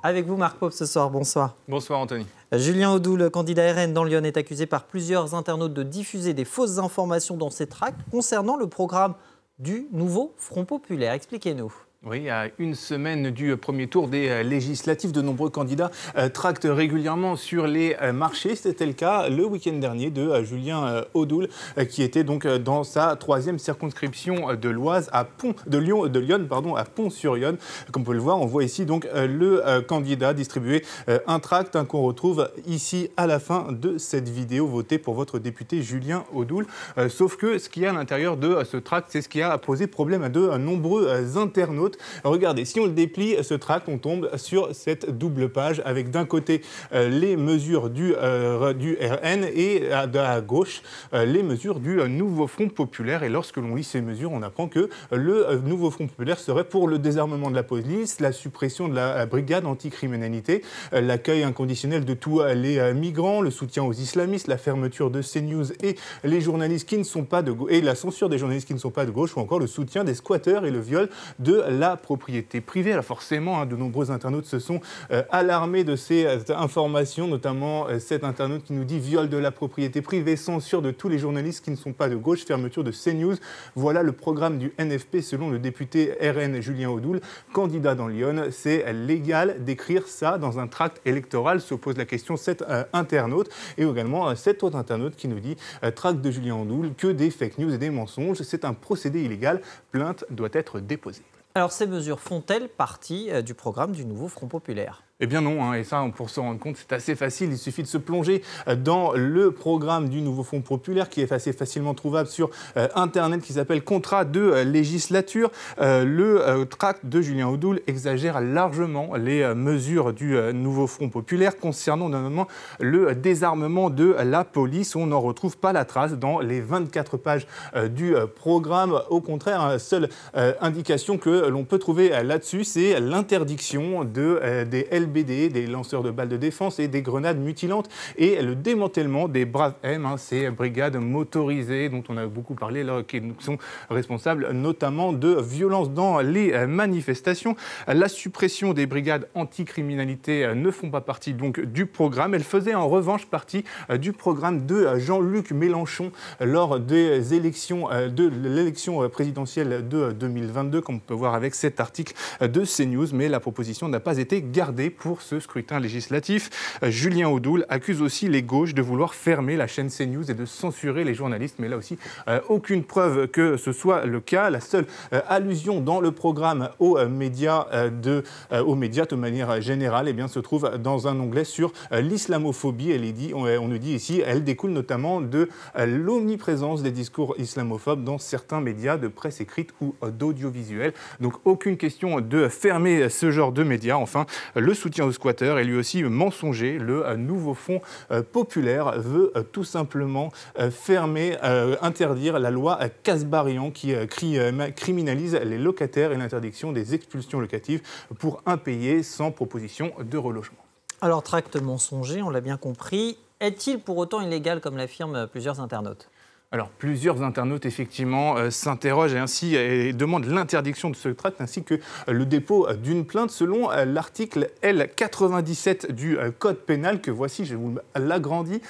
Avec vous, Marc Pope, ce soir. Bonsoir. Bonsoir, Anthony. Julien Audoul, le candidat RN dans Lyon, est accusé par plusieurs internautes de diffuser des fausses informations dans ses tracts concernant le programme du nouveau Front Populaire. Expliquez-nous. Oui, à une semaine du premier tour des législatives, de nombreux candidats tractent régulièrement sur les marchés. C'était le cas le week-end dernier de Julien Audoul, qui était donc dans sa troisième circonscription de l'Oise, à Lyon, à Pont-sur-Yonne. Comme vous pouvez le voir, on voit ici donc le candidat distribuer un tract qu'on retrouve ici à la fin de cette vidéo. Votez pour votre député Julien Audoul. Sauf que ce qu'il y a à l'intérieur de ce tract, c'est ce qui a posé problème à de nombreux internautes. Regardez, si on le déplie, ce tract, on tombe sur cette double page avec d'un côté les mesures du RN et à gauche les mesures du nouveau Front Populaire. Et lorsque l'on lit ces mesures, on apprend que le nouveau Front Populaire serait pour le désarmement de la police, la suppression de la brigade anticriminalité, l'accueil inconditionnel de tous les migrants, le soutien aux islamistes, la fermeture de CNews et les journalistes qui ne sont pas de gauche, et la censure des journalistes qui ne sont pas de gauche, ou encore le soutien des squatteurs et le viol de la propriété privée. Alors forcément, de nombreux internautes se sont alarmés de ces informations, notamment cet internaute qui nous dit viol de la propriété privée, censure de tous les journalistes qui ne sont pas de gauche, fermeture de CNews. Voilà le programme du NFP selon le député RN Julien Audoul, candidat dans Lyon. C'est légal d'écrire ça dans un tract électoral, se pose la question cet internaute, et également cet autre internaute qui nous dit tract de Julien Audoul, que des fake news et des mensonges. C'est un procédé illégal, plainte doit être déposée. Alors, ces mesures font-elles partie du programme du nouveau Front Populaire ? Eh bien non, et ça, pour se rendre compte, c'est assez facile. Il suffit de se plonger dans le programme du nouveau Front Populaire, qui est assez facilement trouvable sur Internet, qui s'appelle Contrat de législature. Le tract de Julien Audoul exagère largement les mesures du nouveau Front Populaire concernant notamment le désarmement de la police. On n'en retrouve pas la trace dans les 24 pages du programme. Au contraire, seule indication que l'on peut trouver là-dessus, c'est l'interdiction des LBD, des lanceurs de balles de défense et des grenades mutilantes, et le démantèlement des Braves M, ces brigades motorisées dont on a beaucoup parlé, là, qui sont responsables notamment de violences dans les manifestations. La suppression des brigades anticriminalité ne font pas partie donc du programme. Elles faisaient en revanche partie du programme de Jean-Luc Mélenchon lors des élections, de l'élection présidentielle de 2022, comme on peut voir avec cet article de CNews, mais la proposition n'a pas été gardée pour ce scrutin législatif. Julien Audoul accuse aussi les gauches de vouloir fermer la chaîne CNews et de censurer les journalistes, mais là aussi, aucune preuve que ce soit le cas. La seule allusion dans le programme aux médias de manière générale, se trouve dans un onglet sur l'islamophobie. On nous dit ici, elle découle notamment de l'omniprésence des discours islamophobes dans certains médias de presse écrite ou d'audiovisuel. Donc aucune question de fermer ce genre de médias. Enfin, le soutien aux squatteurs est lui aussi mensonger. Le nouveau Front Populaire veut tout simplement interdire la loi Kasbarian qui criminalise les locataires et l'interdiction des expulsions locatives pour impayés sans proposition de relogement. Alors, tract mensonger, on l'a bien compris. Est-il pour autant illégal, comme l'affirment plusieurs internautes ? Alors, plusieurs internautes, effectivement, s'interrogent et demandent l'interdiction de ce tract, ainsi que le dépôt d'une plainte selon l'article L97 du Code pénal, que voici, je vous l'agrandis.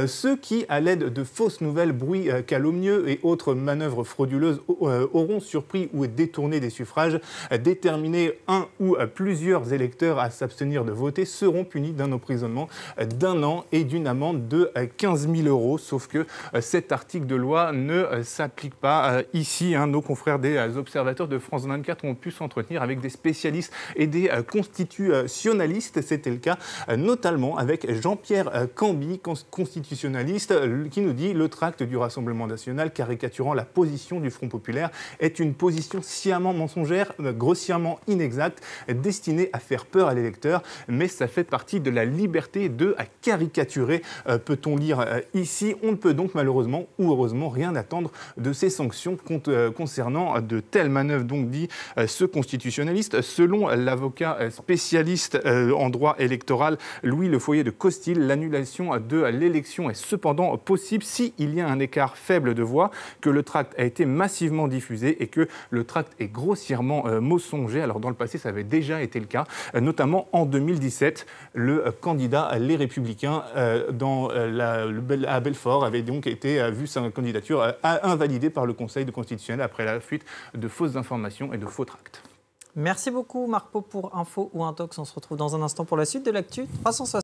Ceux qui, à l'aide de fausses nouvelles, bruits calomnieux et autres manœuvres frauduleuses, auront surpris ou détourné des suffrages, déterminé un ou plusieurs électeurs à s'abstenir de voter, seront punis d'un emprisonnement d'1 an et d'une amende de 15 000 €. Sauf que cet article de loi ne s'applique pas ici. Nos confrères des observateurs de France 24 ont pu s'entretenir avec des spécialistes et des constitutionnalistes. C'était le cas notamment avec Jean-Pierre Camby, constitutionnaliste, qui nous dit « Le tract du Rassemblement national caricaturant la position du Front populaire est une position sciemment mensongère, grossièrement inexacte, destinée à faire peur à l'électeur, mais ça fait partie de la liberté de caricaturer », peut-on lire ici. On ne peut donc malheureusement ou malheureusement rien attendre de ces sanctions concernant de telles manœuvres, donc dit ce constitutionnaliste. Selon l'avocat spécialiste en droit électoral Louis Le Foyer de Costil, l'annulation de l'élection est cependant possible s'il y a un écart faible de voix, que le tract a été massivement diffusé et que le tract est grossièrement mensonger. Alors dans le passé, ça avait déjà été le cas, notamment en 2017, le candidat Les Républicains à Belfort avait donc été vu sa candidature invalidée par le Conseil constitutionnel après la fuite de fausses informations et de faux tracts. Merci beaucoup Marc Pau pour Info ou Intox. On se retrouve dans un instant pour la suite de l'actu 360.